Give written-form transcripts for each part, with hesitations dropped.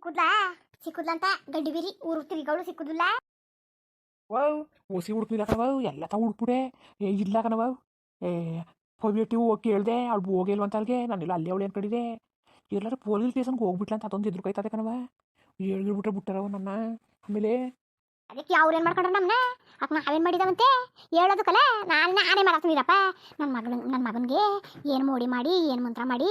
ಸಿಕ್ಕುದ್ಲಾ ಸಿಕ್ಕುದ್ಲಂತ ಗಡ್ಡಿ ಬೀರಿ ಊರು ತಿರುಗವಳು ಸಿಕ್ಕುದಿಲ್ಲ. ವಾವ್ ಓಸಿ ಹುಡುಕ್ತಿಲ್ಲ ಕಣವ ಎಲ್ಲ ತಾ ಹುಡುಕ್ಬಿಡೆ. ಇಲ್ಲ ಕಣವ. ಏ ಪೊಬಿಟಿ ಹೋಗಿ ಕೇಳಿದೆ ಅವಳು ಹೋಗಿಲ್ವಂತ ಅಲ್ಲಿಗೆ ನಾನೆಲ್ಲ ಅಲ್ಲೇ ಅವಳೆ ಅನ್ಕಡಿದೆ. ಎಲ್ಲರೂ ಪೊಲೀಸ್ ಸ್ಟೇಷನ್ಗೆ ಹೋಗ್ಬಿಟ್ಲ ಅಂತ ಅದೊಂದು ಎದುರುಕೈತದೆ ಕಣವ. ಹೇಳ್ಬಿಟ್ರೆ ಬಿಟ್ಟಾರವ ನನ್ನ. ಆಮೇಲೆ ಅದಕ್ಕೆ ಅವ್ರು ಏನು ಮಾಡ್ಕೊಂಡ್ರೆ ನಮ್ಮನ್ನ ಅಕ್ಕ ನಾವೇನು ಮಾಡಿದವಂತೆ ಹೇಳೋದಕ್ಕಲ್ಲ ನಾನೇ ಮಾಡತ್ತೀರಪ್ಪ. ನನ್ನ ಮಗನಿಗೆ ಏನು ಮೋಡಿ ಮಾಡಿ ಏನು ಮಂತ್ರ ಮಾಡಿ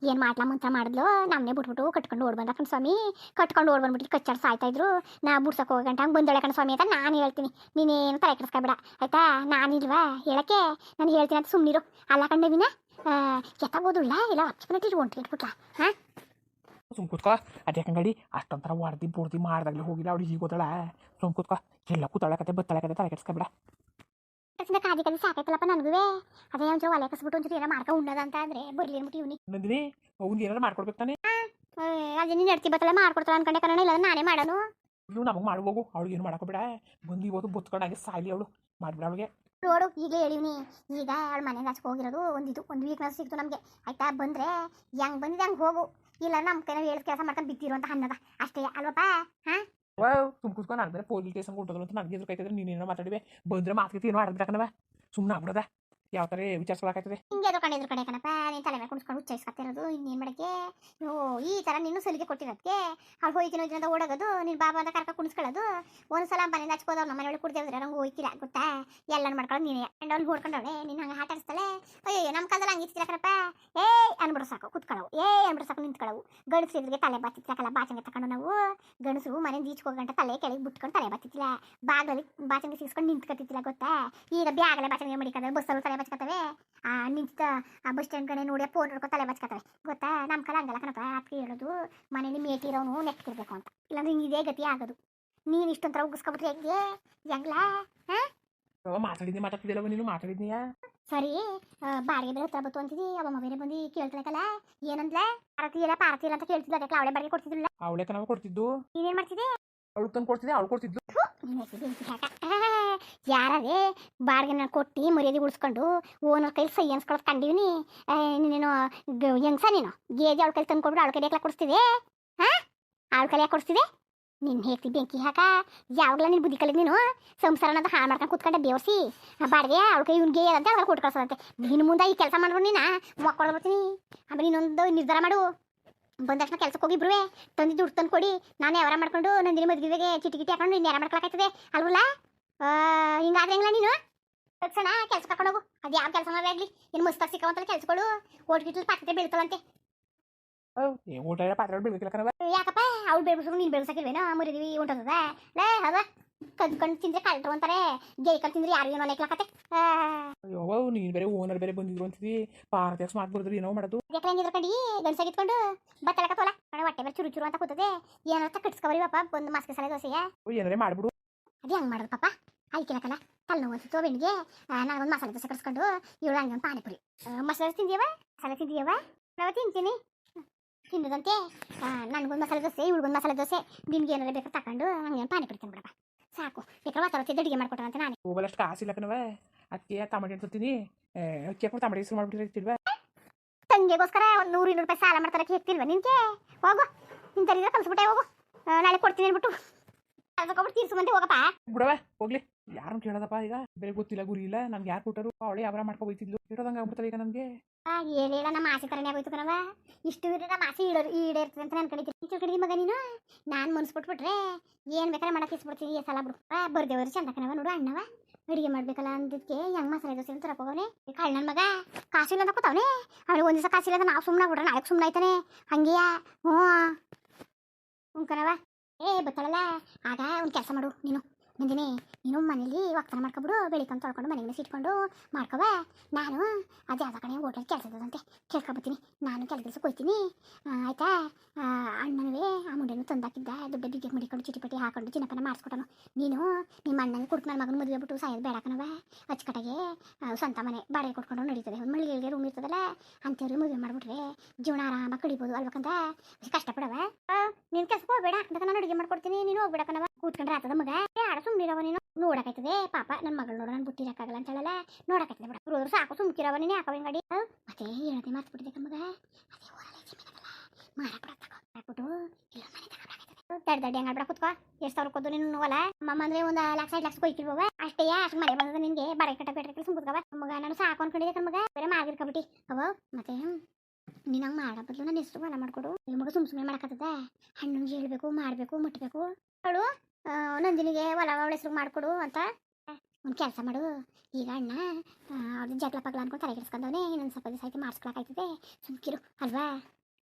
ಏನು ಮಾಡ್ಲಾ ಮಂತ್ರ ಮಾಡಿದ್ಲು ನಮ್ಮನ್ನೇ ಬಿಟ್ಬಿಟ್ಟು ಕಟ್ಕೊಂಡು ಓಡ್ ಬಂದ ಕಣ್ ಸ್ವಾಮಿ. ಕಟ್ಕೊಂಡು ಓಡ್ ಬಂದ್ಬಿಟ್ಟು ಕಚ್ಚಾಡ್ ಸಾಯ್ತಾಯಿದ್ರು. ನಾ ಬುಡ್ಸಕ್ಕೆ ಹೋಗಂಟ ಹಂಗೆ ಬಂದೊಳೆ ಕಣ್ ಸ್ವಾಮಿ ಅಂತ ನಾನು ಹೇಳ್ತೀನಿ. ನೀನೇನು ತಲೆ ಕೆಡಿಸ್ಕೊಬೇಡ ಆಯ್ತಾ. ನಾನಿಲ್ವಾ ಹೇಳಕ್ಕೆ ನಾನು ಹೇಳ್ತೀನಿ ಅಂತ ಸುಮ್ಮನಿರು. ಅಲ್ಲ ಕಂಡವಿನ ಕೆತ್ತಾಗೋದಿಲ್ಲ ಇಲ್ಲ ಹಚ್ಚಿಬಿಟ್ಟು ಇಟ್ಬಿಟ್ಲಾ. ಹಾಂ ಸುಮ್ ಕೂತ್ಕೋ. ಅದೇ ಕಂಗಡಿ ಅಷ್ಟೊಂಥರ ಹೊಡೆದಿ ಬುಡ್ದಿ ಮಾಡ್ದಾಗಲೇ ಹೋಗಿಲ್ಲ ಅವಳು ಈಗ ಹೋದಳ. ಸುಮ್ ಕೂತ್ಕೋ. ಎಲ್ಲ ಕೂತಾಳಕತೆ ಬತ್ತಳಕತೆ ತಲೆ ಕೆಡಿಸ್ಕೊಬೇಡ. ಕಾದಿ ಕಾದಿ ಸಾಕಾಯ್ತಲ್ಲಪ್ಪ ನನಗೂ. ಅದೇ ಒಂಚೂರು ಒಲೆ ಕಸ್ಬಿಟ್ಟು ಒಂಚೂರು ಏನೋ ಮಾಡ್ಕೊಂಡು ಉಣ್ಣದ ಅಂತ ಅಂದರೆ ಬರ್ಲಿ ಅಂದ್ಬಿಟ್ಟು ಇವನಿ ನಂದಿನಿ ಅವ್ನಿಗೆ ಏನಾರು ಮಾಡ್ಕೊಡ್ಬೇಕು ತಾನೆ. ಅದೇ ನೀನು ನಡ್ತಿ ಬತ್ತಲೆ ಮಾಡ್ಕೊಡ್ತಾಳೆ ಅನ್ಕೊಂಡೆ ಕಣ. ಇಲ್ಲ ನಾನೇ ಮಾಡೋನು. ಇವು ನಮಗೆ ಮಾಡ್ಬೋಗು ಅವಳಿಗೆ ಏನು ಮಾಡೋಕೋಬೇಡ. ಬಂದು ಇವತ್ತು ಬೊತ್ಕೊಂಡಾಗೆ ಸಾಯ್ಲಿ ಅವಳು ಮಾಡ್ಬಿಡ ಅವಳಿಗೆ. ನೋಡು ಈಗಲೇ ಹೇಳಿವ್ನಿ. ಈಗ ಅವಳ ಮನೆಗೆ ಹಚ್ಕೊ ಹೋಗಿರೋದು ಒಂದು ವೀಕ್ನೆಸ್ ಸಿಕ್ತು ನಮಗೆ ಆಯ್ತಾ. ಬಂದರೆ ಹೆಂಗೆ ಬಂದಿದೆ ಹಂಗೆ ಹೋಗು. ಇಲ್ಲ ನಮ್ಮ ಕೈನ ಹೇಳಿ ಕೆಲಸ ಮಾಡ್ಕೊಂಡು ಬಿತ್ತಿರು ಅಂತ ಅನ್ನದ ಅಷ್ಟೇ ಅಲ್ವಪ್ಪ. ಹಾಂ ಸುಮ್ ಕೂತ್ಕೊಂಡು ನಾನು ಬೇರೆ ಪೊಲೀಸ್ ಸ್ಟೇಷನ್ಗೆ ಹೊಂಟೋದ್ರು ಅಂತ ನನಗೆ ಎದುರುಕೈತದೆ. ನೀನೇನೋ ಮಾತಾಡಿವೆ ಬಂದರೆ ಮಾತುಕತೆ ಏನೋ ಆಡಿದ್ರಕನವ. ಸುಮ್ಮನೆ ಆಗ್ಬಿಡದ ಯಾವ ಥರ ವಿಚಾರಿಸ್ಕೊಳಕಾಯ್ತದೆ. ಹಿಂಗೆ ಎದುರು ಕಡೆ ಕಣಪ್ಪ. ನೀನು ತಲೆ ಮೇಲೆ ಕುಣಿಸ್ಕೊಂಡು ಉಚ್ಚಾಯಿಸ್ಕೊತಿರೋದು ಇನ್ನೇನು ಮಾಡೋಕ್ಕೆ. ಈ ಥರ ನೀನು ಸಲಿಗೆ ಕೊಟ್ಟಿರೋದಕ್ಕೆ ಅವ್ಳು ಹೋಯ್ತೀನಿ ಅಂತ ಓಡೋಗೋದು ನೀನು ಬಾಬಾ ಅಂತ ಕರ್ಕೊಂಡು ಕುಣಿಸ್ಕೊಳ್ಳೋದು. ಒಂದ್ಸಲ ಮನೇಲಿ ಹಚ್ಕೋದು ನಮ್ಮ ಮನೆಯೊಳಗೆ ಕುಡ್ದೇವ್ರೆ ನಂಗೆ ಹೋಯ್ತಿಲ್ಲ ಗೊತ್ತಾ. ಎಲ್ಲನೂ ಮಾಡ್ಕೊಳ್ಳೋದು ನೀನೇ. ಆ್ಯಂಡ್ ಅವ್ನು ನೋಡ್ಕೊಂಡವಳೆ ನೀನು ಹಂಗೆ ಆಟ ಆಡಿಸ್ತಾಳೆ. ಅಯ್ಯೋ ನಮ್ಮ ಕಾಲದಲ್ಲಿ ಹಂಗೆ ಇರ್ತಿಲ್ಲ ಕಣಪ್ಪ. ಅನ್ಬಿಡ್ರು ಸಾಕು ಕುತ್ಕೊಳ್ಳವು. ಅನ್ಬಿಡ್ರು ಸಾಕು ನಿಂತ್ಕೊಳ್ಳವು. ಗಂಡಸ್ರಿಗೆ ತಲೆ ಬಾಚಿತ್ತಲ್ಲ ಬಾಚಂಗೆ ತಗೊಂಡು ನಾವು ಗಂಡಸರು ಮನೆಯಿಂದ ಈಚೆ ಹೋಗಂಟ ತಲೆ ಕೆಳಗೆ ಬಿಟ್ಕೊಂಡು ತಲೆ ಬಾಚಿತ್ತಿಲ್ಲ. ಬಾಗಿಲಲ್ಲಿ ಬಾಚಂಗೆ ಸಿಗಿಸ್ಕೊಂಡು ನಿಂತ್ಕೊತಿತ್ತಿಲ್ಲ ಗೊತ್ತಾ. ಈಗ ಬ್ಯಾಗಲ್ಲೇ ಬಾಚಂಗೆ ಮಡಿಕಂದ್ರೆ ಬಸ್ಸಲ್ಲೂ ತಲೆ ಬಚ್ಕೊತವೆ. ನಿಂತ ಬಸ್ ಸ್ಟ್ಯಾಂಡ್ ಕಡೆ ನೋಡಿ ಫೋನ್ ನೋಡ್ಕೊ ತಲೆ ಬಚ್ಕೊತವೆ ಗೊತ್ತಾ. ನಮ್ಮ ಕಾಲ ಹಂಗಲ್ಲ ಕಣಪ್ಪ. ಅದಕ್ಕೆ ಹೇಳೋದು ಮನೇಲಿ ಮೇಟಿರೋನು ನೆಕ್ಕಿರ್ಬೇಕು ಅಂತ. ಇಲ್ಲಾಂದ್ರೆ ಇದೇ ಗತಿ ಆಗೋದು. ನೀನು ಇಷ್ಟೊಂಥರ ಉಗಿಸ್ಕೊಬಿಟ್ರೆ ಹೆಂಗೆ ಹೆಂಗ್ಲ. ಹಾಂ ಮಾತಾಡಿದ್ದಿಲ್ಲ ನೀನು ಮಾತಾಡಿದ್ನಿಯಾ. ಸರಿ ಬಾಡಿಗೆ ಬೇರೆ ಹತ್ರ ಬತ್ತು ಅಂತಿದ್ದಿ. ಅವ ಬೇರೆ ಬಂದು ಕೇಳ್ತಾಳಕಲ್ಲ ಏನಂದ್ಲ. ಪಾರತಿ ಇಲ್ಲ ಅಂತ ಕೇಳ್ತಿದ್ಲ. ಅದಕ್ಕೆ ಅವಳೆ ಬಾಡಿಗೆ ಕೊಡ್ತಿದ್ದಿಲ್ಲ. ಅವಳೆ ಕಣವ ಕೊಡ್ತಿದ್ದು. ನೀನೇನು ಮಾಡ್ತಿದ್ದೆ. ಅವಳು ತಂದು ಕೊಡ್ತಿದ್ದೆ ಅವಳು ಕೊಡ್ತಿದ್ಲು. ಯಾರೇ ಬಾಡಿಗೆನ ಕೊಟ್ಟು ಮರ್ಯಾದೆ ಉಳಿಸ್ಕೊಂಡು ಓನರ್ ಕೈಲಿ ಸೈ ಅನ್ಸ್ಕೊಳ್ಳೋದು ಕಂಡೀವಿ. ನೀನೇನು ಹೆಂಗ್ಸ ನೀನು ಗೇಜ್ ಅವಳ ಕೈಲಿ ತಂದು ಕೊಡ್ಬಿಡು. ಅವಳ ಕೈ ಯಾಕೆ ಕೊಡಿಸ್ತಿದೆ. ಹಾಂ ಅವಳ ಕೈ ಯಾಕೆ ಕೊಡಿಸ್ತಿದೆ. ನಿನ್ನ ಹೇಳ್ತಿ ಬೆಂಕಿ ಹಾಕ. ಯಾವಾಗಲ ನೀನು ಬುದ್ಧಿ ಕಲಿದ್ ನೀನು ಸಂಸಾರನಂತ ಹಾಳು ಮಾಡ್ಕೊಂಡು ಕೂತ್ಕೊಂಡೆ ಬೇವಸಿ ಬಾಡಿಗೆ ಅವಳ ಕೈ ಇವ್ನಿಗೆ ಅಂತ ಅವಳ ಕೊಟ್ಟು ಕಳ್ಸೋದಂತೆ. ನೀನು ಮುಂದೆ ಈ ಕೆಲಸ ಮಾಡಿದ್ರು ನೀನು ಮಕ್ಕಳು ಬರ್ತೀನಿ. ಆಮೇಲೆ ಇನ್ನೊಂದು ನಿರ್ಧಾರ ಮಾಡು. ಬಂದ ತಕ್ಷಣ ಕೆಲ್ಸಕ್ಕೆ ಹೋಗಿಬ್ರುವೆ ತಂದಿದ್ದು ದುಡ್ಡು ತಂದು ಕೊಡಿ. ನಾನು ಯಾವಾರ ಮಾಡ್ಕೊಂಡು ನಂದಿನಿ ಮದುವೆಗೆ ಚಿಟಿ ಹಾಕೊಂಡು ನೀನು ಯಾರ ಮಾಡ್ಕೊಳಕಾಯ್ತದೆ ಅಲ್ವಲ್ಲ. ಹಿಂಗಾದ್ರೆ ಹೆಂಗಿಲ್ಲ ನೀನು ತಕ್ಷಣ ಕೆಲ್ಸ ಕರ್ಕೊಂಡು ಹೋಗು. ಅದು ಯಾವ ಕೆಲಸ ಆಗಲಿ ಇನ್ನು ಮಸ್ತಾಗಿ ಸಿಕ್ಕವಂತಲ್ಲ ಕೆಲ್ಸಗಳು. ಓಟ್ಗಿಟ್ಲಿ ಪಾತ್ರೆ ಬೀಳ್ತಾವಂತೆ. ಊಟ ಪಾತ್ರೆ ಬೀಳ್ಬೇಕಿಲ್ಲ ಕಣವ. ಯಾಕಪ್ಪ ಅವ್ಳು ಬೇಡ್ಬಿಟ್ಟು ನೀನು ಬೇಡ್ಸಕ್ಕಿಲ್ವೇನೋ ಮರಿದೀವಿ ಉಂಟದ ಲೇ ಹದ ಕದ್ಕೊಂಡು ತಿಂದ್ರೆ ಕಳ್ರು ಅಂತಾರೆ. ಗೇಯ್ಕೊಂಡು ತಿಂದ್ರೆ ಯಾರು ಏನೋ ಲೆಕ್ಕಲಾಕತ್ತೆ. ಅಯ್ಯೋ ನೀನು ಬೇರೆ ಓನರ್ ಬೇರೆ ಬಂದಿದ್ರು ಅಂತಿದ್ವಿ. ಪಾರತ್ಯಾಗ ಸ್ಮಾರ್ಟ್ ಬರ್ದ್ರು ಏನೋ ಮಾಡೋದು. ಯಾಕೆ ಹೆಂಗಿದ್ರು ಕಡಿ ಗಂಡ್ಸಾಗಿತ್ಕೊಂಡು ಬತ್ತಲಕತ್ತೋಲ ಹೊಟ್ಟೆ ಮೇಲೆ ಚುರು ಚುರು ಅಂತ ಕೂತದೆ. ಏನಾರ ಕಟ್ಸ್ಕೊಬರಿ ಪಾಪ ಬಂದು ಮಾಸ್ಕೆ ಸಲ ದೋಸೆಯ ಏನಾರೇ ಮಾಡ್ಬಿಡು. ಅದು ಹೆಂಗೆ ಮಾಡೋದು ಪಾಪ. ಆಯ್ಕಿಲ್ಲಕಲ್ಲ ತಲೆನೋವು ಅನ್ಸುತ್ತೋ ಬೆಣ್ಣಿಗೆ. ನನಗೊಂದು ಮಸಾಲೆ ದೋಸೆ ಕಟ್ಸ್ಕೊಂಡು ಇವಳು ಹಂಗೆ ಒಂದು ಪಾನಿಪುರಿ ಮಸಾಲೆ ತಿಂದಿಯವ ಮಸಾಲೆ ತಿಂದಿಯವ ನಾವು ತಿಂತೀನಿ ತಿನ್ನದಂತೆ. ನನಗೊಂದು ಮಸಾಲೆ ದೋಸೆ ಇವಳಿಗೊಂದು ಮಸಾಲೆ ದೋಸೆ ನಿಮ್ಗೆ ಏನಾರ ಬೇಕಾದ್ರೆ ತಗೊಂಡು ಹಂಗೆ ಪಾನಿಪುರಿ ತಿನ್ಬಿಡಪ್ಪ ಸಾಕು. ಬೇಕಾದ್ರೆ ಮಾತಾಡ್ತಿದ್ದೆ ಅಡುಗೆ ಮಾಡ್ಕೊಟ್ರಂತೆ ನಾನು ಹೋಗಲ್ಲಷ್ಟು ಕಾಸಿಲ್ಲ ಕಣವ. ಅದಕ್ಕೆ ಟಮಾಟೆ ತರ್ತೀನಿ. ಅಕ್ಕಿ ಹಾಕೊಂಡು ಟಮಾಟೆ ಹೆಸರು ಮಾಡ್ಬಿಟ್ಟಿರ್ತಿಲ್ವ. ತಂಗಿಗೋಸ್ಕರ ಒಂದು 100-200 ರೂಪಾಯಿ ಸಾಲ ಮಾಡ್ತಾರಕ್ಕೆ ಹೇಳ್ತಿಲ್ವ ನಿನ್ಗೆ. ಹೋಗು ನಿನ್ ತರೀರ ಕಲಿಸ್ಬಿಟ್ಟೆ ಹೋಗು. ನಾಳೆ ಕೊಡ್ತೀನಿ ಅಂದ್ಬಿಟ್ಟು ಕಲ್ಸ್ಕೊಬಿಟ್ಟು ತೀರ್ಸುವಂತೆ ಹೋಗಪ್ಪ. ಬಿಡವ ಹೋಗ್ಲಿ. ಯಾರನ್ನು ಕೇಳೋದಪ್ಪ ಈಗ ಬೇರೆ ಗೊತ್ತಿಲ್ಲ ಗುರಿ ಇಲ್ಲ. ನನ್ಗೆ ಯಾರು ಕೊಟ್ಟರು ಅವಳೆ ಯಾವ್ಯಾರ ಮಾಡ್ಕೊಬೋಯ್ತಿದ್ಲು. ಇರೋದಂಗೆ ಆಗ್ಬಿಡ್ತಾರೆ ಈಗ ನನಗೆ. ಹೇಳಿಲ್ಲ ನಮ್ಮ ಆಸೆ ಥರನೇ ಆಗೋಯ್ತು ಕಣವ. ಇಷ್ಟು ನಮ್ಮ ಆಸೆ ಈಡೇರ್ತದೆ ಅಂತ ನಾನು ಕಡಿತೀನಿ. ಈಚೆ ಕಡೆಗೆ ಮಗ ನೀನು ನಾನು ಮನ್ಸ್ಬಿಟ್ಬಿಟ್ರೆ ಏನು ಬೇಕಾದ್ರೆ ಮಾಡಕ್ಕೆ ಇಸ್ಬಿಡ್ತೀನಿ. ಈ ಸಲ ಬಿಡು ಬರ್ದೇವ್ರು ಚಂದ ಕಣವ. ನೋಡು ಅಣ್ಣವ ಅಡುಗೆ ಮಾಡ್ಬೇಕಲ್ಲ ಅಂದಕ್ಕೆ ಹೆಂಗೆ ಮಸಾಲೆ ದೋಸೆ ಅಂತ ತರಕೋಗವನೆ. ಕಳ್ಳ ನನ್ನ ಮಗ ಕಾಸಿಲ್ಲ ಅಂತ ಕೂತವನೆ. ಅವನಿಗೆ ಒಂದು ದಿವಸ ಕಾಸಿಲ್ಲ ಅಂತ ನಾವು ಸುಮ್ಮನೆ ಆಗ್ಬಿಟ್ರೆ ನಾಳೆ ಸುಮ್ಮನೆ ಆಯ್ತಾನೆ ಹಂಗೆಯಾ. ಹ್ಞೂ ಕಣವ ಬತ್ತಳಲ್ಲ. ಆಗ ಒಂದು ಕೆಲಸ ಮಾಡು ನೀನು ನಂದಿನಿ. ನೀನು ಮನೇಲಿ ಒಕ್ಕನ ಮಾಡ್ಕೊಬಿಡು. ಬೆಳಿಕೊಂಡು ತೊಳ್ಕೊಂಡು ಮನೆಗೆ ಸಿಟ್ಕೊಂಡು ಮಾಡ್ಕೊವ. ನಾನು ಅದು ಯಾವುದೋ ಕಡೆ ಹೋಟೆಲ್ ಕೆಲಸ ಇದ್ದದಂತೆ ಕೇಳ್ಕೊಬತ್ತೀನಿ. ನಾನು ಕೆಲಸಕ್ಕೆ ಹೋಗ್ತೀನಿ ಆಯಿತಾ. ಅಣ್ಣನವೇ ಆ ಮುಂಡೆನೂ ತಂದಾಕಿದ್ದ ದುಡ್ಡು ಬಿಗ್ಗೆ ಮಡಿಕೊಂಡು ಚಿಟಿಪಟ್ಟಿ ಹಾಕೊಂಡು ಚಿನ್ನಪ್ಪನ ಮಾಡಿಸ್ಕೊಟ್ಟನು. ನೀನು ನಿಮ್ಮ ಅಣ್ಣನಿಗೆ ಕೊಟ್ಟು ನನ್ನ ಮಗನ ಮದುವೆ ಬಿಟ್ಟು ಸಾಯೋದು ಬೇಡ ಕಣವ. ಅಚ್ಚುಕಟ್ಟಾಗೆ ಸ್ವಂತ ಮನೆ ಬಾಡಿಗೆ ಕೊಟ್ಕೊಂಡು ನಡೀತದೆ. ಒಂದು ಮಳಿಗೆಗೆ ರೂಮ್ ಇರ್ತದಲ್ಲ ಅಂಥವ್ರಿಗೆ ಮದುವೆ ಮಾಡಿಬಿಟ್ರೆ ಜೀವನ ಆರಾಮಾಗಿ ಕಡಿಬೋದು ಅಲ್ವಕ್ಕಂತ ಕಷ್ಟಪಡವ. ನೀನು ಕೆಲ್ಸಕ್ಕೆ ಹೋಗ್ಬೇಡ ಅದಕ್ಕೆ ನಾನು ಅಡುಗೆ ಮಾಡ್ಕೊಡ್ತೀನಿ. ನೀನು ಹೋಗ್ಬೇಡ ಕಣವ. ಕೂತ್ಕೊಂಡ್ರೆ ಆತದ ಮಗ ಆಡ ಸುಮ್ಮನಿರವ. ನೀನು ನೋಡಕೈತದೆ ಪಾಪ ನನ್ನ ಮಗಳು ನೋಡೋ ನಾನು ಬಿಟ್ಟಿರಕ್ಕಾಗಲ್ಲ ಅಂತ ಹೇಳಲ್ಲ. ನೋಡಕೈತದೆ ಬಿಡ ಹೋದ್ರು ಸಾಕು ಸುಮ್ಕಿರವ. ನೀನು ಯಾಕವ ಹಿಂಗಡಿ ಮತ್ತೆ ಹೇಳದೆ ಮಾರ್ಸ್ಬಿಟ್ಟಿದೆ ಮಗ. ಅದೇ ಊರಲ್ಲಿ ಜಮೀನಲ್ಲ ಮಾರಾಕ್ಬಿಡ ತಗೋ ಹಾಕ್ಬಿಟ್ಟು ಇಲ್ಲ ಮನೆ ತಗೊಂಡು ದಡ್ಡ ಹೆಂಗ್ ಆಡ್ಬೇಡ ಕುತ್ಕೋ ಎಷ್ಟು ಸಾವಿರ ಕೊದ್ದು ನೀನು ಹೊಲ ಅಮ್ಮಮ್ಮ ಅಂದ್ರೆ ಒಂದು ಲಕ್ಷ 2 ಲಕ್ಷ ಕೊಯ್ತಿಲ್ವವ ಅಷ್ಟೇ ಅಷ್ಟು ಮನೆ ಬಂದದ ನಿನ್ಗೆ ಬಾಳೆ ಕಟ್ಟ ಬೇಡ್ರೆ ಸುಂಬುದ್ಗವ ಮಗ ನಾನು ಸಾಕು ಅನ್ಕೊಂಡಿದ್ದೆ ಕಣ್ಮಗ ಬೇರೆ ಮಾಗಿರ್ಕಬಿಟ್ಟಿ ಅವ ಮತ್ತೆ ನೀನು ಹಂಗೆ ಮಾಡೋ ಬದಲು ನನ್ನ ಹೆಸರು ಹೊಲ ಮಾಡ್ಕೊಡು ಈ ಮಗ ಸುಮ್ಮನೆ ಮಾಡಕತ್ತದ ಹಣ್ಣಿಗೆ ಹೇಳ್ಬೇಕು ಮಾಡಬೇಕು ಮುಟ್ಟಬೇಕು ಅವಳು ನಂದಿನಿಗೆ ಹೊಲ ಅವಳ ಹೆಸರು ಮಾಡಿಕೊಡು ಅಂತ ಒಂದು ಕೆಲಸ ಮಾಡು ಈಗ ಅಣ್ಣ ಅವ್ರದ್ದು ಜಗಳ ಪಗ್ಲ ಅನ್ಕೊಂಡು ತಲೆ ಕೆಡಿಸ್ಕೊಂಡವನೇ ಇನ್ನೊಂದು ಸ್ವಲ್ಪ ದಿವಸ ಆಯ್ತು ಮಾಡಿಸ್ಕೊಳಕಾಯ್ತದೆ ಸುಮ್ಕಿರು ಅಲ್ವಾ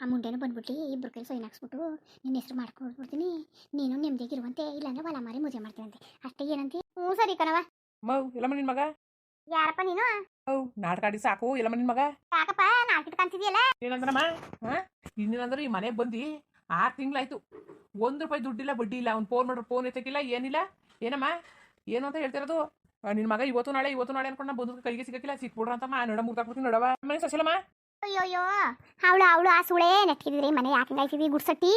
ಆ ಮುಂಡೆನೂ ಬಂದ್ಬಿಟ್ಟು ಇಬ್ಬರು ಕೈ ಸೊಯ್ನ ಹಾಕ್ಸ್ಬಿಟ್ಟು ನಿನ್ನ ಹೆಸರು ಮಾಡ್ಕೊಡ್ಬಿಡ್ತೀನಿ ನೀನು ನೆಮ್ಮದಿಯಾಗಿರುವಂತೆ ಇಲ್ಲಾಂದ್ರೆ ಹೊಲ ಮಾರಿ ಮದುವೆ ಮಾಡ್ತೀವಂತೆ ಅಷ್ಟೇ ಏನಂತಿ ಹ್ಞೂ ಸರಿ ಕಣವ ಮೌ ಇಲ್ಲಮ್ಮ ನಿನ್ ಮಗ ಯಾರಪ್ಪ ನೀನು ಮೌ ನಾಟಕ ಆಡಿ ಸಾಕು ಇಲ್ಲಮ್ಮ ನಿನ್ ಮಗ ಯಾಕಪ್ಪ ನಾಲ್ಕಿಟ್ ಕಾಣ್ತಿದ್ಯಲ್ಲ ಏನಂದ್ರಮ್ಮ ಇನ್ನೇನಂದ್ರೆ ಈ ಮನೆಗೆ ಬಂದು 6 ತಿಂಗಳಾಯ್ತು ₹1 ದುಡ್ಡಿಲ್ಲ ಬಡ್ಡಿ ಇಲ್ಲ ಅವ್ನು ಫೋನ್ ಮಾಡ್ರೆ ಫೋನ್ ಎತ್ತಕ್ಕಿಲ್ಲ ಏನಿಲ್ಲ ಏನಮ್ಮ ಏನು ಅಂತ ಹೇಳ್ತಿರೋದು ನಿನ್ನ ಮಗ ಇವತ್ತು ನಾಳೆ ಅನ್ಕೊಂಡು ನಾ ಬಂದು ಕೈಗೆ ಸಿಗಕ್ಕಿಲ್ಲ ಸಿಕ್ಬಿಡ್ರ ಅಂತಮ್ಮ ನೋಡ ಮುಗ್ದಾಕ್ಬಿಡ್ತೀನಿ ನೋಡವ ಮನೆ ಸಸಿಲಮ್ಮ ಅಯ್ಯೋ ಅವಳು ಆ ಸುಳೆ ನೆಟ್ಕಿದ್ರಿ ಮನೆ ಯಾಕೆ ಹಿಂಗಾಯ್ತಿದ್ವಿ ಗುಡ್ಸಟ್ಟಿ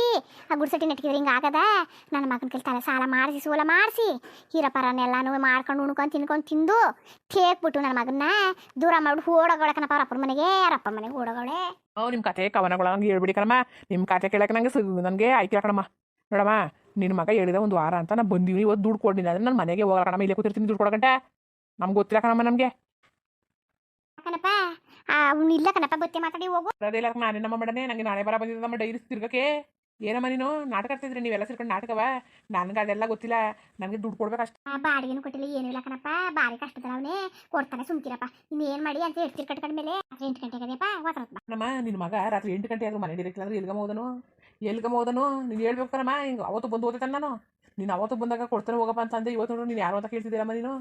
ಆ ಗುಡ್ಸಟ್ಟಿ ನೆಟ್ಕಿದ್ರಿ ಹಿಂಗೆ ಆಗದ ನನ್ನ ಮಗನ ಕೈಲಿ ತಲೆ ಸಾಲ ಮಾಡಿಸಿ ಸೋಲ ಮಾಡಿಸಿ ಹೀರಪರನ್ನೆಲ್ಲಾನು ಮಾಡ್ಕೊಂಡು ಉಣ್ಕೊಂಡು ತಿನ್ಕೊಂಡು ತಿಂದು ತೇಕ್ಬಿಟ್ಟು ನನ್ನ ಮಗನ್ನ ದೂರ ಮಾಡ್ಬಿಟ್ಟು ಓಡೋಗಳಕನಪ್ಪ ಅವ್ರ ಅಪ್ಪನ ಮನೆಗೆ ಅವ್ರಪ್ಪ ಮನೆಗೆ ಓಡೋಗಳೆ ನಿಮ್ಮ ಕತೆ ಕವನಗಳ ಹಂಗೆ ಹೇಳ್ಬಿಡಿ ಕಣಮ್ಮ ನಿಮ್ಮ ಕತೆ ಕೇಳಕ್ಕೆ ನನಗೆ ಆಯ್ತು ಕಣಮ್ಮ ನೋಡಮ್ಮ ನಿನ್ನ ಮಗ ಹೇಳಿದ ಒಂದು ವಾರ ಅಂತ ನಾನು ಬಂದೀವಿ ಇವತ್ತು ದುಡ್ಡು ಕೊಡ್ತೀನಿ ಅಂದ್ರೆ ನಾನು ಮನೆಗೆ ಹೋಗಲ್ಲ ಕಣಮ್ಮ ಇಲ್ಲೇ ಕೂತಿರ್ತೀನಿ ದುಡ್ಡು ಕೊಡಗಂಟ ನಮ್ಗೆ ಗೊತ್ತಿಲ್ಲ ಕಣಮ್ಮ ನಮಗೆ ಕಣಪ್ಪ ಅವ್ನು ಇಲ್ಲ ಕಣಪ್ಪ ಗೊತ್ತೇ ಮಾತಾಡಿ ಹೋಗು ಅದೇ ನಾನೇ ನಮ್ಮ ಮಾಡನೆ ನನಗೆ ನಾಳೆ ಬರ ಬಂದಿದ್ದ ನಮ್ಮ ಡೈರಿ ತಿರ್ಗಕ್ಕೆ ಏನಮ್ಮ ನೀನು ನಾಟಕ ಆಡ್ತಿದ್ರಿ ನೀವೆಲ್ಲ ಸೇರ್ಕೊಂಡು ನಾಟಕವ ನನಗೆ ಅದೆಲ್ಲ ಗೊತ್ತಿಲ್ಲ ನನಗೆ ದುಡ್ಡು ಕೊಡ್ಬೇಕಷ್ಟೇ ಬಾಡಿಗೆನು ಕೊಟ್ಟಿಲ್ಲ ಏನೂ ಇಲ್ಲ ಕಣಪ್ಪ ಭಾರಿ ಕಷ್ಟದ ಅವನೇ ಕೊಡ್ತಾನೆ ಸುಮ್ಕಿರಪ್ಪ ಇನ್ನೇನು ಮಾಡಿ ಅಂತ ಹೇಳ್ತಿರ್ ಕಟ್ಕೊಂಡ್ಮೇಲೆ 8 ಗಂಟೆಗೆ ಅದೆಯಪ್ಪ ಹೊಸ ನಮ್ಮ ನಿನ್ನ ಮಗ ರಾತ್ರಿ 8 ಗಂಟೆ ಆದರೂ ಮನೆ ಇರಕ್ಕಿಲ್ಲ ಅಂದ್ರೆ ಎಲ್ಗಮ್ಮ ಹೋದನು ನೀನು ಹೇಳ್ಬೇಕು ಕಣಮ್ಮ ಹಿಂಗೆ ಅವತ್ತು ಬಂದು ಓದಿತಾನೆ ನಾನು ನೀನು ಅವತ್ತು ಬಂದಾಗ ಕೊಡ್ತಾನೆ ಹೋಗಪ್ಪ ಅಂತಂದೆ ಇವತ್ತು ನೋಡು ನೀನು ಯಾರು ಅಂತ ಕೇಳ್ತಿದ್ದೀರಮ್ಮ ನೀನು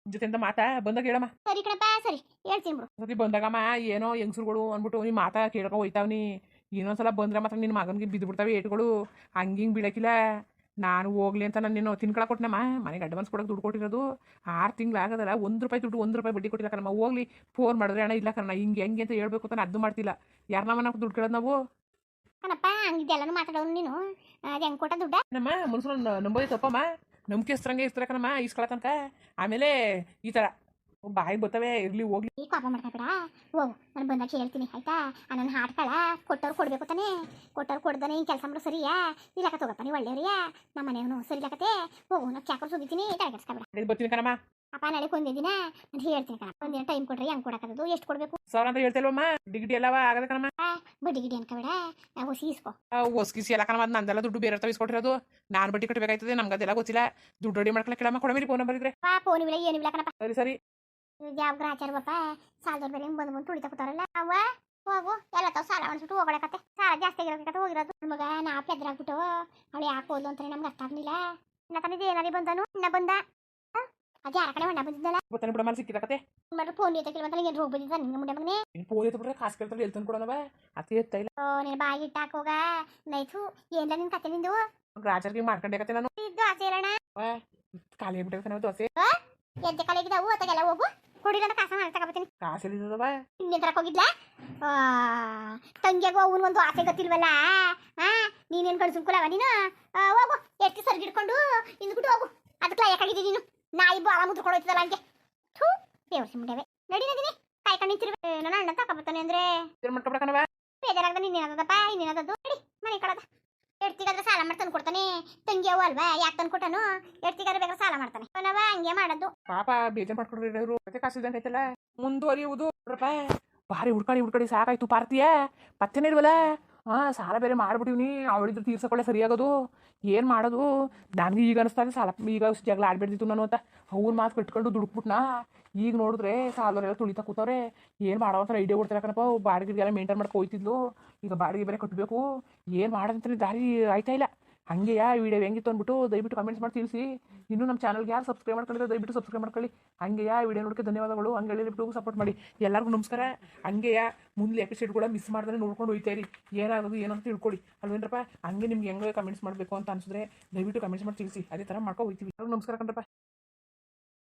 ಜೊತೆ ಅಂತ ಮಾತಾ ಬಂದಾಗ ಹೇಳಮ್ಮ ಸರಿ ಕಣಪ್ಪ ಸರಿ ಹೇಳ್ತೀನಿ ಬಿಡು ಸತಿ ಬಂದಾಗಮ್ಮ ಏನೋ ಹೆಂಗಸ್ರುಗಳು ಅಂದ್ಬಿಟ್ಟು ನೀನು ಮಾತಾ ಕೇಳ್ಕೊ ಹೋಯ್ತಾವ್ನಿ ಇನ್ನೊಂದ್ಸಲ ಬಂದ್ರೆ ಮಾತ್ರ ನಿನ್ನ ಮಗನಿಗೆ ಬಿದ್ದು ಬಿಡ್ತಾವೆ ಏಟುಗಳು ಹಂಗೆ ಬೀಳಕ್ಕಿಲ್ಲ ನಾನು ಹೋಗ್ಲಿ ಅಂತ ನಾನು ನೀನು ತಿನ್ಕೊಳಕ್ಕೆ ಕೊಟ್ಟನಮ್ಮ ಮನೆಗೆ ಅಡ್ವಾನ್ಸ್ ಕೊಡೋಕೆ ದುಡ್ಡು ಕೊಟ್ಟಿರೋದು 6 ತಿಂಗಳು ಆಗದಲ್ಲ ₹1 ದುಡ್ಡು ₹1 ಬಡ್ಡಿ ಕೊಟ್ಟಿಲ್ಲ ಕಣಮ್ಮ ಹೋಗ್ಲಿ ಫೋನ್ ಮಾಡಿದ್ರೆ ಅಣ್ಣ ಇಲ್ಲ ಕಣ ಹೆಂಗೆ ಅಂತ ಹೇಳ್ಬೇಕು ಅಂತ ಅದು ಮಾಡ್ತಿಲ್ಲ ಯಾರನ್ನ ನಾವು ದುಡ್ಡು ಕೇಳೋದು ನಾವು ಕಣಪ್ಪ ಹಂಗಿದ್ದೆಲ್ಲನೂ ಮಾತಾಡೋನು ನೀನು ಅದು ಹೆಂಗೆ ಕೊಟ್ಟ ದುಡ್ಡ ನಮ್ಮ ಮನುಷ್ಯರು ನಂಬೋದಿ ತಪ್ಪಮ್ಮ ನಂಬಿಕೆ ಇರ್ತಾರೆ ಕಣಮ್ಮ ಇಸ್ಕೊಳ ತನಕ ಆಮೇಲೆ ಈ ಥರ ಬಾಯಿಗೆ ಬರ್ತವೆ ಇರಲಿ ಹೋಗ್ಲಿ ಈ ಕೋಪ ಮಾಡ್ಕೊಬೇಡ ಹೋಗು ನಾನು ಬಂದಾಗ ಹೇಳ್ತೀನಿ ಆಯ್ತಾ ನನ್ನ ಹಾಡ್ಕಳ ಕೊಟ್ಟವ್ರು ಕೊಡಬೇಕು ತಾನೆ ಕೊಟ್ಟವ್ರು ಕೊಡ್ದಾನೆ ಹಿಂಗೆ ಕೆಲಸ ಮಾಡೋ ಸರಿಯಾ ಇಲ್ಲಕ ತಗೋಪ್ಪ ನೀವು ಒಳ್ಳೆಯವ್ರಿಯಾ ನಮ್ಮ ಮನೆಯವನು ಸರಿ ಇಲ್ಲಕತ್ತೆ ಹೋಗು ನಾನು ಚಾಕರ್ ಸುಗಿತೀನಿ ತಲೆಗೆಡ್ಸ್ಕೊಬೇಡ ಬರ್ತೀನಿ ಕಣಮ್ಮ ಅಪ್ಪ ನಾಳೆ ಒಂದೇ ದಿನ ನಾನು ಹೇಳ್ತೀನಿ ಕಣ ಒಂದಿನ ಟೈಮ್ ಕೊಡ್ರಿ ಹೆಂಗೆ ಕೊಡೋಕ್ಕದು ಎಷ್ಟು ಕೊಡಬೇಕು ಸಾವಿರ ಅಂತ ಹೇಳ್ತಲ್ವಮ್ಮ ಡಿಗ್ರಿ ಎಲ್ಲ ಆಗದ ಕಣಮ್ಮ ಬಡ್ಡಿ ಗಿಡಿ ಅನ್ಕೋಬೇಡ ಹೊಸಿ ಇಸ್ಕೊ ಹೊಸ್ಕಿಸಿ ಎಲ್ಲ ಕಣಮ್ಮ ನಂದೆಲ್ಲ ದುಡ್ಡು ಬೇರೆ ಇಸ್ಕೊಟ್ಟಿರೋದು ನಾನು ಬಡ್ಡಿ ಕಟ್ಟಬೇಕಾಯ್ತದೆ ನಮ್ಗೆ ಅದೆಲ್ಲ ಗೊತ್ತಿಲ್ಲ ದುಡ್ಡು ರೆಡಿ ಮಾಡ್ಕೊಳಕ್ಕೆ ಕೇಳಮ್ಮ ಕೊಡಮೇರಿ ಫೋನ್ ನಂಬರ್ ಇದ್ರೆ ಫೋನ್ ಇಲ್ಲ ಏನಿಲ್ಲ ಕಣಪ್ಪ ಸರಿ ಸರಿ ಯಾವ ಗ್ರಾಚಾರವಪ್ಪ ಸಾಲದವ್ರು ಬೇರೆ ಹಿಂಗೆ ಬಂದು ತುಳಿತಾ ಕೂತಾರಲ್ಲ ಅವ್ವ ಹೋಗು ಎಲ್ಲ ತಾವು ಸಾಲ ಮಾಡಿಸ್ಬಿಟ್ಟು ಹೋಗಡಕತ್ತೆ ಸಾಲ ಜಾಸ್ತಿ ಆಗಿರೋದಕ್ಕೆ ಹೋಗಿರೋದು ಮಗ ನಾ ಪೆದ್ರಾಗ್ಬಿಟ್ಟು ಅವಳು ಯಾಕೆ ಹೋದ್ಲು ಅಂತಾನೆ ನಮ್ಗೆ ಅರ್ಥ ಆಗಲಿಲ್ಲ ಇನ್ನ ತಾನಿದೆ ಏನಾರಿ ಬಂದನು ಇನ್ನ ಬಂದ ಅದು ಯಾರ ಕಡೆ ಹೊಣ್ಣ ಬಂದಿದ್ದಲ್ಲ ಗೊತ್ತಾನೆ ಬಿಡ ಮೇಲೆ ಸಿಕ್ಕಿದಕತ್ತೆ ಮಾಡ್ರೆ ಫೋನ್ ಎತ್ತಕ್ಕಿಲ್ಲ ಅಂತ ಏನು ರೋಗ ಬಂದಿದ್ದ ನಿಂಗೆ ಮುಂಡೆ ಮಗನೇ ಫೋನ್ ಎತ್ತು ಬಿಟ್ರೆ ಕಾಸು ಕೇಳ್ತಾರೆ ಎಲ್ಲಿ ತಂದು ಕೊಡೋಣವ ಅತಿ ಎತ್ತ ಇಲ್ಲ ನೀನು ಬಾಯಿ ಇಟ್ಟಾಕೋಗ ನೈತು ಏನಿಲ್ಲ ನಿನ್ನ ಕತೆ ನಿಂದು ರಾಜರಿಗೆ ಮಾಡ್ಕೊಂಡೇಕತ್ತೆ ನಾನು ದೋಸೆ ಇರೋಣ ಖಾಲಿ ಆಗ್ಬಿಟ್ಟೆ ನಾವು ದೋಸೆ ಎದ್ದೆ ಕಾಲಿಗಿದಾವು ಅತ್ತಾಗೆಲ್ಲ ಹೋಗು ಕೊಡಿಲ್ಲ ಅಂತ ಕಾಸ ಮಾಡಿ ತಗೋಬತ್ತೀನಿ ಕಾಸು ಎಲ್ಲಿದ್ದವ ಇನ್ನೇನ್ ತರಕ್ ಹೋಗಿದ್ಲಾ ತಂಗಿಯಾಗೋ ಅವನು ಒಂದು ಆಸೆ ಗೊತ್ತಿಲ್ವಲ್ಲ ನೀನೇನು ಕಳ್ಸುಕೊಳವ ನೀನು ಹೋಗು ಎಷ್ಟು ಸರ್ಗಿಡ್ಕೊಂಡು ಇಂದ್ಬಿಟ್ಟು ಹೋಗು ಅದಕ್ಕೆ ಯಾಕಾಗಿದ್ದೀನಿ ನೀನು ನಾಯಿ ಬಾಳ ಮುದ್ರಕೊಂಡು ಹೋಯ್ತದಲ್ಲ ಹಂಗೆ ಥೂ ದೇವ್ರ ಮುಂಡೆವೆ ನಡಿ ನದೀನಿ ಕಾಯ್ಕೊಂಡು ನಿಂತಿರ್ಬೇಕು ನನ್ನ ಅಣ್ಣ ತಗೋಬತ್ತಾನೆ ಅಂದ್ರೆ ಮಾಡ್ಕೊಬೇಕನವ ಬೇಜಾರಾಗದ ಇನ್ನೇನದಪ್ಪ ಇನ್ನೇನದದ್ದು ನಡಿ ಮನೆ ಕಳದ ಎಡ್ತಿಗಾದ್ರೆ ಸಾಲ ಮಾಡಿ ತಂದು ಕೊಡ್ತಾನೆ ತಂಗಿಯವು ಅಲ್ವಾ ಯಾಕೆ ತಂದು ಕೊಟ್ಟನು ಎಡ್ತಿಗಾದ್ರೆ ಬೇಕಾದ್ರೆ ಸಾಲ ಮಾಡ್ತಾನೆ ಅವನವ ಹಂಗೆ ಮಾಡೋದು ಪಾಪ ಬೇಜಾರು ಮಾಡ್ಕೊಂಡ್ರು ಮತ್ತೆ ಕಾಸು ಇದ್ದಂಗೆ ಐತಲ್ಲ ಮುಂದುವರಿಯುವುದು ಭಾರಿ ಹುಡ್ಕಾಡಿ ಸಾಕಾಯ್ತು ಪಾರ್ತಿಯ ಪತ್ತೆನೇ ಇಲ್ವಲ್ಲ ಸಾಲ ಬೇರೆ ಮಾಡ್ಬಿಟ್ಟಿವ್ನಿ ಅವಳಿದ್ರು ತೀರ್ಸಕೊಳ್ಳೆ ಸರಿಯಾಗೋದು ಏನು ಮಾಡೋದು ನನಗೆ ಈಗ ಅನಿಸ್ತಾ ಸಾಲ ಈಗ ಜಗಳ ಆಡ್ಬಿಡ್ತಿತ್ತು ನಾನು ಅಂತ ಅವ್ರ ಮಾತು ಕಟ್ಕೊಂಡು ದುಡುಕ್ಬಿಟ್ನಾ ಈಗ ನೋಡಿದ್ರೆ ಸಾಲವರೆಲ್ಲ ತುಳಿತಾ ಕೂತವ್ರೆ ಏನು ಮಾಡೋ ಅಂತ ಐಡಿಯಾ ಕೊಡ್ತಾರೆ ಕಣಪ್ಪ ಬಾಡಿಗೆಲ್ಲ ಮೇಂಟೈನ್ ಮಾಡ್ಕೊ ಹೋಯ್ತಿದ್ಲು ಈಗ ಬಾಡಿಗೆ ಬೇರೆ ಕಟ್ಟಬೇಕು ಏನು ಮಾಡೋದಂತ ದಾರಿ ಆಯ್ತಾ ಇಲ್ಲ ಹಂಗೆಯಾ ವಿಡಿಯೋ ಹೆಂಗಿತ್ತು ಅಂದ್ಬಿಟ್ಟು ದಯವಿಟ್ಟು ಕಮೆಂಟ್ಸ್ ಮಾಡಿ ತಿಳಿಸಿ ಇನ್ನೂ ನಮ್ಮ ಚಾನಲ್ಗೆ ಯಾರು ಸಬ್ಸ್ಕ್ರೈಬ್ ಮಾಡ್ಕೊಂಡಿದ್ರೆ ದಯವಿಟ್ಟು ಸಬ್ಸ್ಕ್ರೈಬ್ ಮಾಡ್ಕೊಳ್ಳಿ ಹಂಗೆಯಾ ವಿಡಿಯೋ ನೋಡೋಕ್ಕೆ ಧನ್ಯವಾದಗಳು ಹಂಗೆ ಹೇಳಿಬಿಟ್ಟು ಸಪೋರ್ಟ್ ಮಾಡಿ ಎಲ್ಲರಿಗೂ ನಮಸ್ಕಾರ ಹಂಗೆಯಾ ಮುಂದೆ ಎಪಿಸೋಡ್ ಕೂಡ ಮಿಸ್ ಮಾಡ್ದೇ ನೋಡ್ಕೊಂಡು ಹೋಯ್ತಾಯಿರಿ ಏನಾಗೋದು ಏನಂತ ತಿಳ್ಕೊಳ್ಳಿ ಅಲ್ವೇನ್ರಪ್ಪ ಹಂಗೆ ನಿಮ್ಗೆ ಹೆಂಗೆ ಕಮೆಂಟ್ಸ್ ಮಾಡಬೇಕು ಅಂತ ಅನಿಸಿದ್ರೆ ದಯವಿಟ್ಟು ಕಮೆಂಟ್ಸ್ ಮಾಡಿ ತಿಳಿಸಿ ಅದೇ ಥರ ಮಾಡ್ಕೊ ಹೋಗ್ತೀವಿ ನಮಸ್ಕಾರ ಕಣ್ರಪ್ಪ